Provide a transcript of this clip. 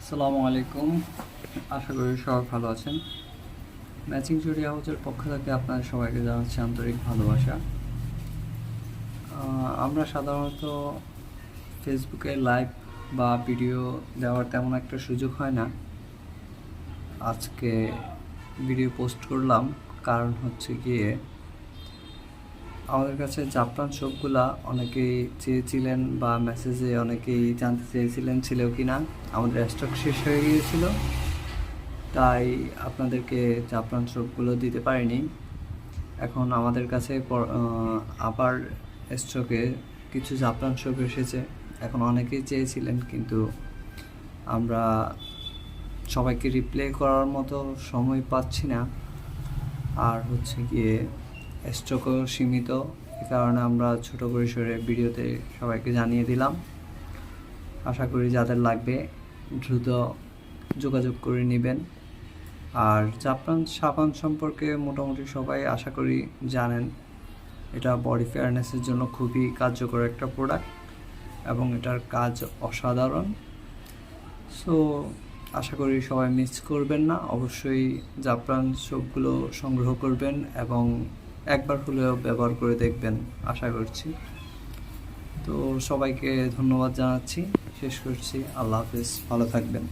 আসসালামু আলাইকুম। আশা করি সবাই ভালো আছেন। ম্যাচিং জুড়ি হাউসের পক্ষ থেকে আপনাদের সবাইকে জানাচ্ছি আন্তরিক ভালোবাসা। আমরা সাধারণত ফেসবুকে লাইভ বা ভিডিও দেওয়ার তেমন একটা সুযোগ হয় না। আজকে ভিডিও পোস্ট করলাম, কারণ হচ্ছে গিয়ে আমাদের কাছে জাপান শপগুলা অনেকেই চেয়েছিলেন বা মেসেজে অনেকেই জানতে চেয়েছিলেন ছিল কি না। আমাদের স্টক শেষ হয়ে গিয়েছিল, তাই আপনাদেরকে জাপান শপগুলো দিতে পারিনি। এখন আমাদের কাছে আবার স্টকে কিছু জাপান শপ এসেছে। এখন অনেকেই চেয়েছিলেন, কিন্তু আমরা সবাইকে রিপ্লাই করার মতো সময় পাচ্ছি না। আর হচ্ছে গিয়ে স্টকও সীমিত, এ কারণে আমরা ছোট পরিসরে ভিডিওতে সবাইকে জানিয়ে দিলাম। আশা করি যাদের লাগবে দ্রুত যোগাযোগ করে নেবেন। আর জাপান সাবান সম্পর্কে মোটামুটি সবাই আশা করি জানেন। এটা বডি ফেয়ারনেসের জন্য খুবই কার্যকর একটা প্রোডাক্ট এবং এটার কাজ অসাধারণ। সো আশা করি সবাই মিস করবেন না, অবশ্যই জাপান সোপগুলো সংগ্রহ করবেন এবং একবার হলেও ব্যবহার করে দেখবেন আশা করছি। তো সবাইকে ধন্যবাদ জানাচ্ছি, শেষ করছি। আল্লাহ হাফেজ, ভালো থাকবেন।